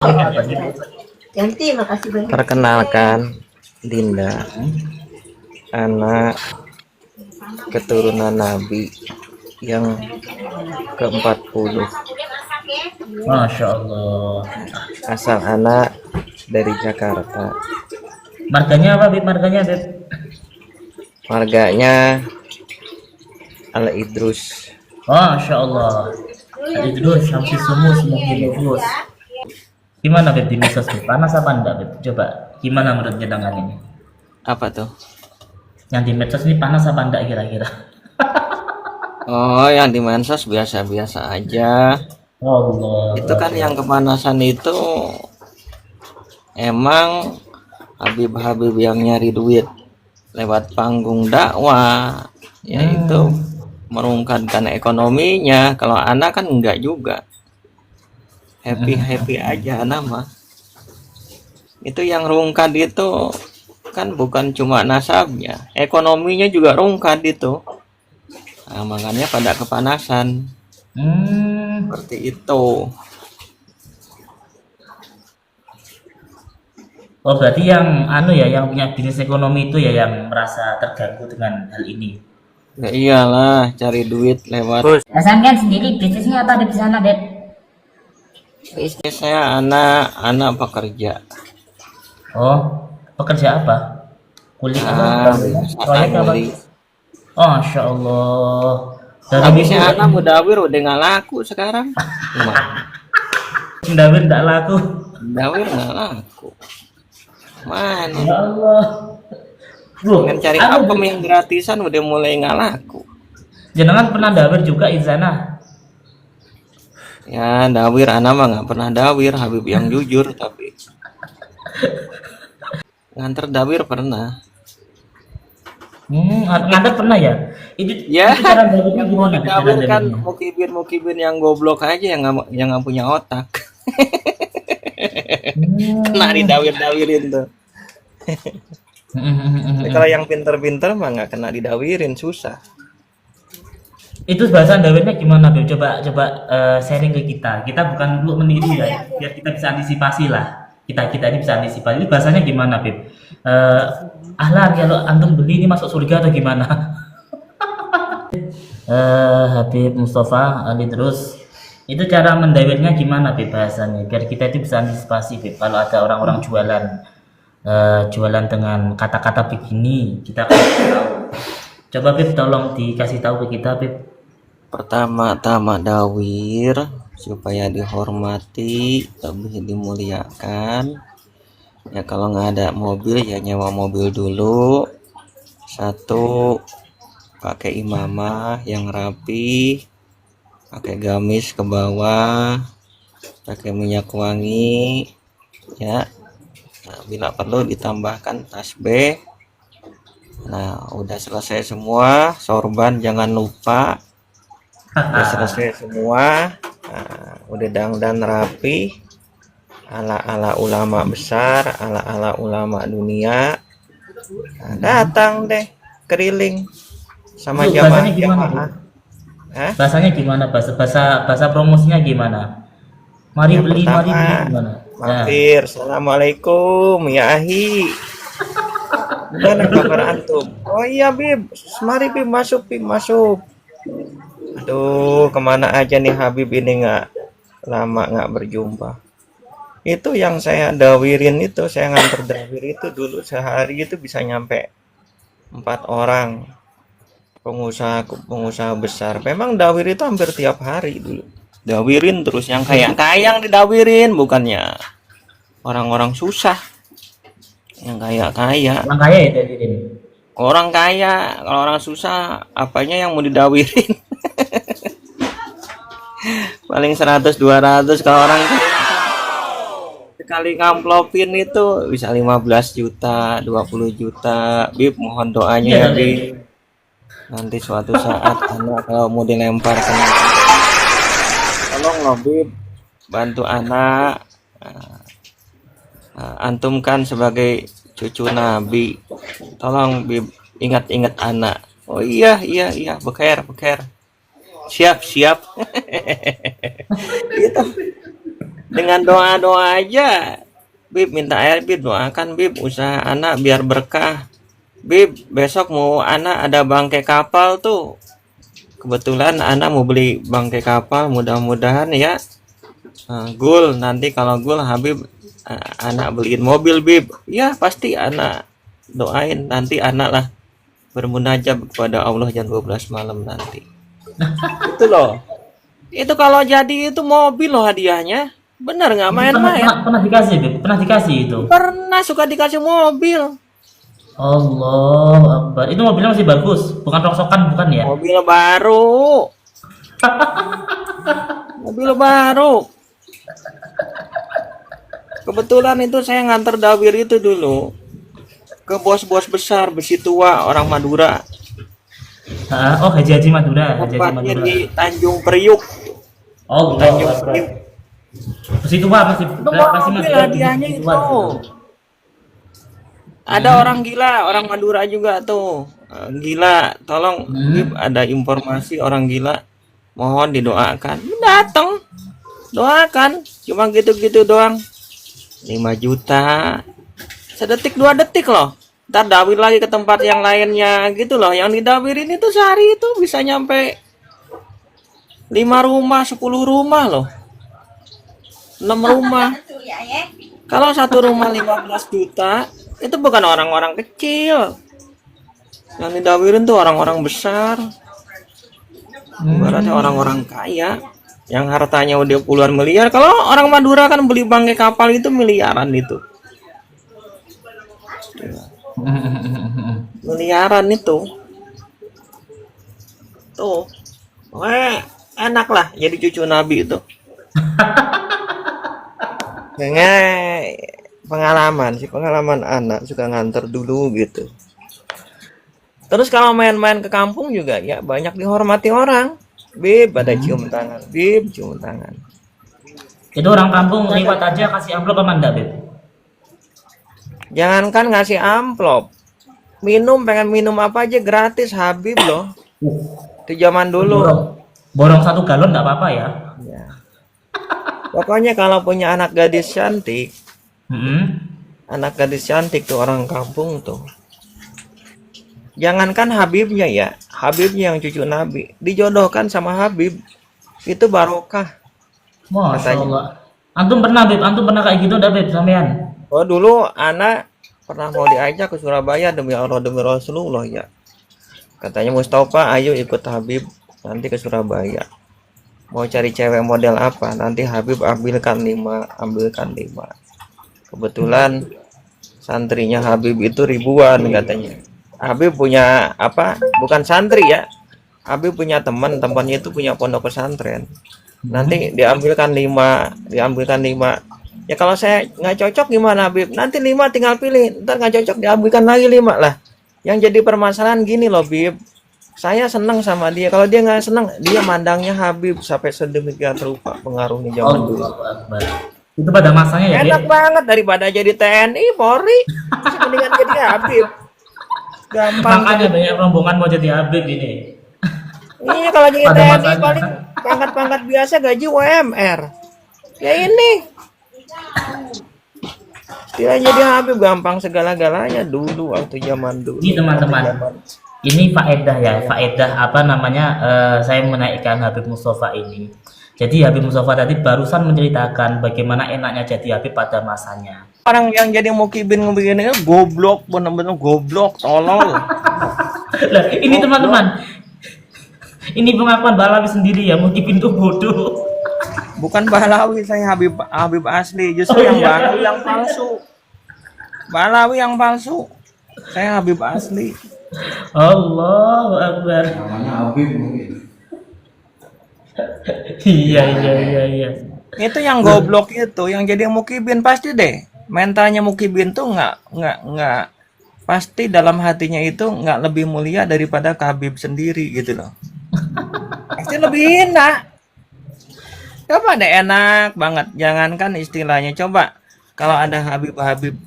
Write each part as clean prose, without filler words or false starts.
Ganti, makasih banyak. Perkenalkan, Dinda, anak keturunan Nabi yang ke-40. Masya Allah. Asal anak dari Jakarta. Marganya apa, Beb? Marganya, Beb? Marganya Al Idrus. Masya Allah. Idrus, Syamsi Sumus, mungkin Nufus. Gimana, Beb, di medsos, Beb? Panas apa enggak, Beb? Coba, gimana menurut jenengan ini? Apa tuh? Yang di medsos ini panas apa enggak kira-kira? Oh, yang di Mensos biasa-biasa aja. Allah. Itu kan yang kepanasan itu emang Habib-habib yang nyari duit lewat panggung dakwah, yaitu merungkadkan ekonominya. Kalau anak kan enggak juga, happy aja anak mah. Itu yang rungkad itu kan bukan cuma nasabnya, ekonominya juga rungkad itu. Nah, makanya pada kepanasan seperti itu. Oh, berarti yang anu ya, yang punya bisnis ekonomi itu ya yang merasa terganggu dengan hal ini. Ya iyalah, cari duit lewat Hasan kan sendiri bisnisnya apa di sana, Dep? bisnis. Saya anak pekerja. Oh, pekerja apa? Kulik Ah, apa? biasa Proyek apa? nguli. Oh, Masya Allah. Dari Habisnya dulu anak mudawir udah nggak laku sekarang. Dawin tidak laku. Mudawir nggak laku. Mana? Ya Allah. Bro, Dengan cari apa yang gratisan udah mulai nggak laku. jenengan pernah dawir juga di sana? Ya dawir anak mah nggak pernah dawir, Habib yang jujur. Tapi nganter dawir pernah. Ngantar pernah ya? Ya, Itu cara dawirnya yang mau gimana? Cara didawir kan dawirnya? mukibir yang goblok aja yang nggak punya otak. Kena didawir-dawirin tuh. Tapi kalau yang pinter-pinter mah nggak kena didawirin, susah. Itu bahasa dawirnya gimana, Beb? Coba sharing ke kita. Kita bukan untuk meniru ya, biar kita bisa antisipasi lah. Kita ini bisa antisipasi. Ini bahasanya gimana, Beb? Ahlan, kalau antum beli ini masuk surga atau gimana? Habib Mustafa Ali terus itu cara mendawirnya gimana, Beb, bahasanya biar kita itu bisa antisipasi, Beb, kalau ada orang-orang jualan dengan kata-kata begini kita kan tahu. Coba, Beb, tolong dikasih tahu ke kita, Beb. Pertama-tama dawir supaya dihormati, lebih dimuliakan. Ya kalau nggak ada mobil ya nyewa mobil dulu. Satu, pakai imamah yang rapi, pakai gamis ke bawah, pakai minyak wangi, ya. Nah, bila perlu ditambahkan tasbih. Nah, udah selesai semua, sorban jangan lupa. Udah selesai semua, nah, udah dandan rapi, ala-ala ulama besar, ala-ala ulama dunia. Nah, datang deh keliling sama Itu bahasanya gimana, jamaah. Beb? Bahasanya gimana? Bahasa promosinya gimana? Mari Yang beli pertama, gimana? Nah, mampir, assalamualaikum ya ahi. Gimana kabar antum? Oh iya Bib, mari Bib masuk Bib masuk. Aduh, kemana aja nih Habib ini nggak lama nggak berjumpa. Itu yang saya dawirin itu, saya nganter dawir itu dulu sehari itu bisa nyampe 4 orang pengusaha besar. Memang dawir itu hampir tiap hari dulu. Dawirin terus yang kaya yang didawirin, bukannya orang-orang susah. Yang kaya. orang kaya ya tadi ini. Orang kaya, kalau orang susah apanya yang mau didawirin? Paling 100 200. Kalau orang kaya sekali ngamplopin itu bisa 15 juta, 20 juta. Bib, mohon doanya ya, Bib. Nanti suatu saat anak kalau mau dilempar kena, tolong loh Bib, bantu anak. Antum kan sebagai cucu Nabi, tolong Bib ingat-ingat anak. Oh iya, beker. Siap. Gitu. Dengan doa-doa aja. Bib minta air, Bib doakan Bib usaha anak biar berkah. Bib besok mau anak ada bangkai kapal tuh. Kebetulan anak mau beli bangkai kapal, mudah-mudahan ya. Gul nanti kalau Gul Habib anak beliin mobil Bib. Ya pasti anak doain nanti anak lah bermunajat kepada Allah jam 12 malam nanti. Itu loh. Itu kalau jadi itu mobil loh hadiahnya. Bener nggak main-main? Pernah dikasih, Bib? Pernah dikasih itu? Pernah suka dikasih mobil. Allah Akbar. Itu mobilnya masih bagus, bukan rongsokan bukan ya? Mobil baru. Mobil baru. Kebetulan itu saya nganter dawir itu dulu ke bos-bos besar besi tua orang Madura. Oh, Haji Madura, Tempatnya di Tanjung Priuk. Oh, Tanjung Akbar. Priuk. Masih tua, masih Mobil hadiahnya masih itu. tua. Ada orang gila, orang Madura juga tuh. Gila, tolong Bib, ada informasi orang gila. Mohon didoakan. Datang. Doakan. Cuma gitu-gitu doang. 5 juta. Sedetik 2 detik loh. Ntar dawir lagi ke tempat yang lainnya gitu loh. Yang didawirin itu sehari itu bisa nyampe 5 rumah, 10 rumah loh. 6 rumah. Kalau satu rumah 15 juta, itu bukan orang-orang kecil. Yang didawirin tuh orang-orang besar. Ibaratnya orang-orang kaya yang hartanya udah puluhan miliar. Kalau orang Madura kan beli bangkai kapal itu miliaran itu. Miliaran itu. Tuh. Wah, enak lah jadi cucu Nabi itu. Kayaknya pengalaman anak suka nganter dulu gitu. Terus kalau main-main ke kampung juga ya banyak dihormati orang. Bib ada cium tangan, Bib cium tangan. Itu orang kampung liwat aja kasih amplop apa enggak, Bib? Jangankan ngasih amplop, pengen minum apa aja gratis Habib loh. Itu zaman dulu. Borong 1 galon enggak apa-apa ya? Ya. Pokoknya kalau punya anak gadis cantik, anak gadis cantik tuh orang kampung tuh. Jangankan Habibnya ya, Habibnya yang cucu Nabi dijodohkan sama Habib, itu barokah. Masya Allah. Antum pernah, Bib? Antum pernah kayak gitu enggak, Bib, sampean? Oh dulu anak pernah mau diajak ke Surabaya demi Allah demi Rasulullah ya. Katanya Mustafa, ayo ikut Habib nanti ke Surabaya. Mau cari cewek model apa? Nanti Habib ambilkan 5. Kebetulan santrinya Habib itu ribuan katanya. Habib punya apa? Bukan santri ya. Habib punya temannya itu punya pondok pesantren. Nanti diambilkan 5. Ya kalau saya nggak cocok gimana Habib? Nanti 5 tinggal pilih. Ntar nggak cocok diambilkan lagi 5 lah. Yang jadi permasalahan gini loh Bib. Saya senang sama dia. Kalau dia nggak senang, dia mandangnya Habib sampai sedemikian rupa pengaruhnya zaman dulu. Itu pada masanya ya, Enak banget daripada jadi TNI, Polri. Mendingan jadi Habib. Gampang. Makanya banyak rombongan mau jadi Habib ini. Iya kalau jadi TNI paling pangkat-pangkat biasa gaji UMR. Ya ini. Istilahnya jadi Habib gampang segala-galanya dulu waktu zaman dulu. Ini teman-teman. Ini faedah apa namanya, saya menaikkan Habib Mustafa ini. Jadi Habib Mustafa tadi barusan menceritakan bagaimana enaknya jadi Habib pada masanya. Orang yang jadi mukibin begini goblok, bener-bener goblok, tolol. Lah, ini teman-teman. Ini pengakuan Balawi sendiri ya, mukibin itu bodoh. Bukan Balawi, saya Habib asli, justru yang Balawi yang palsu. Balawi yang palsu. Saya Habib asli. Allahu Akbar. Namanya Habib mungkin. Iya. Itu yang goblok itu, yang jadi mukibin pasti deh. Mentalnya mukibin tuh nggak pasti dalam hatinya itu nggak lebih mulia daripada Habib sendiri gitu loh. Pasti lebih enak. Coba deh enak banget. Jangankan istilahnya, coba kalau ada Habib-Habib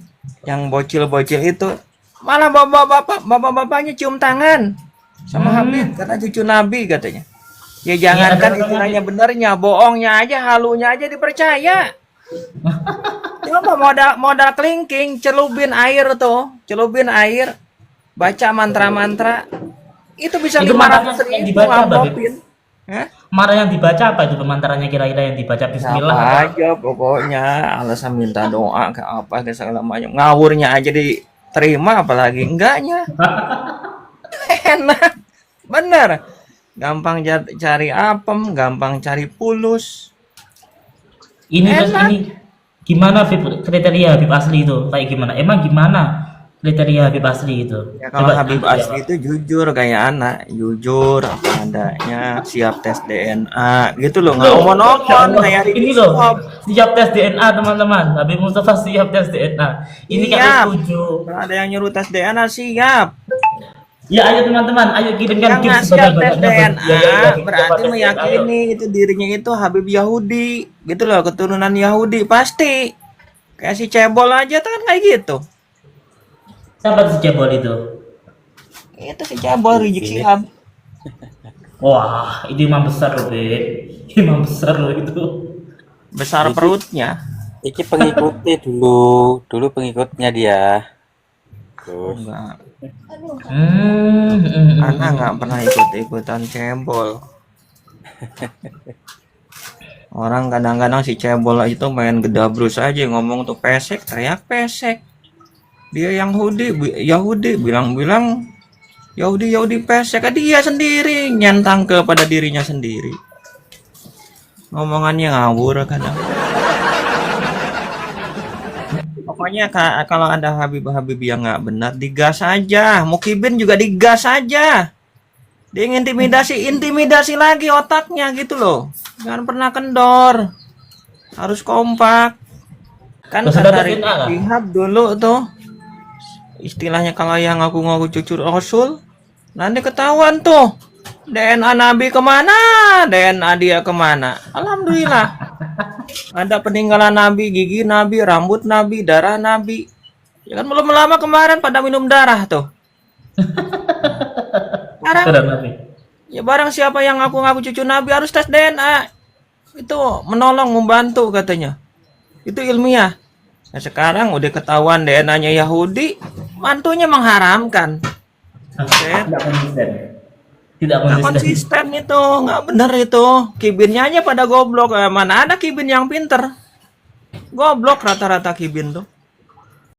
yang bocil-bocil itu malah bapak-bapaknya cium tangan sama Habib karena cucu Nabi katanya. Ya jangankan istilahnya benernya, bohongnya aja, halunya aja dipercaya. Coba modal kelingking, celupin air tuh, baca mantra-mantra, itu bisa Itu 500 mantranya yang ribu dibaca apa, Beb? amplopin. Hah? Marah yang dibaca apa itu mantranya kira-kira yang dibaca Bismillah Apa apa? aja pokoknya, alasan minta doa ke apa ke segala macam. Ngawurnya aja diterima apalagi enggaknya. Enak. Bener. Gampang cari apem, gampang cari pulus. Ini terus Enak. ini gimana Habib, kriteria Habib asli itu kayak gimana? Emang gimana kriteria Habib asli itu? Ya kalau Coba Habib jujur ya, Asli Pak. itu jujur kayak anak, jujur apa adanya, siap tes DNA, gitu loh, nggak Loh, omon-omon Masya Allah. kayak Ini Ricky loh, Swap. siap tes DNA teman-teman. Habib Mustafa siap tes DNA. Ini kami Siap. setuju. Kalau ada yang nyuruh tes DNA siap. Ya ayo teman-teman, ayo kirimkan Yang gift ngasih tes sebanyak-banyaknya. DNA Ya, Habib berarti Mustafa tes DNA, ayo. meyakini itu dirinya itu Habib Yahudi, gitu loh, keturunan Yahudi pasti. Kayak si Cebol aja tuh kan kayak gitu. Siapa si cebol itu? Itu si Cebol Rizik Syihab. Wah, itu imam besar loh, Beb. Imam besar loh itu. Besar perutnya. Iki pengikutnya dulu pengikutnya dia. Terus Enggak. Hmm. Ana nggak pernah ikut-ikutan Cebol. Orang kadang-kadang si Cebol itu main gedabrus aja ngomong tuh pesek, teriak pesek. Dia Yahudi bilang-bilang Yahudi pesek, dia sendiri nyentang kepada dirinya sendiri. Ngomongannya ngawur kadang. Pokoknya kalau ada Habib yang nggak benar digas aja. Mukibin juga digas aja. Dia intimidasi lagi otaknya gitu loh. Jangan pernah kendor. Harus kompak. Kan Terus kata ada tes DNA nggak? Rihab dulu tuh. Istilahnya kalau yang ngaku-ngaku cucu Rasul, nanti ketahuan tuh. DNA Nabi kemana? DNA dia kemana? Alhamdulillah. Ada peninggalan Nabi, gigi Nabi, rambut Nabi, darah Nabi. Ya kan belum lama kemarin pada minum darah tuh. Sekarang Keren, Nabi. ya barang siapa yang ngaku-ngaku cucu Nabi harus tes DNA. Itu menolong, membantu katanya. Itu ilmiah. Nah sekarang udah ketahuan DNA-nya Yahudi, mantunya mengharamkan. Tidak konsisten. Tidak Nggak konsisten. konsisten itu, nggak bener itu. Kibinnya aja pada goblok. Mana ada kibin yang pinter? Goblok rata-rata kibin tuh.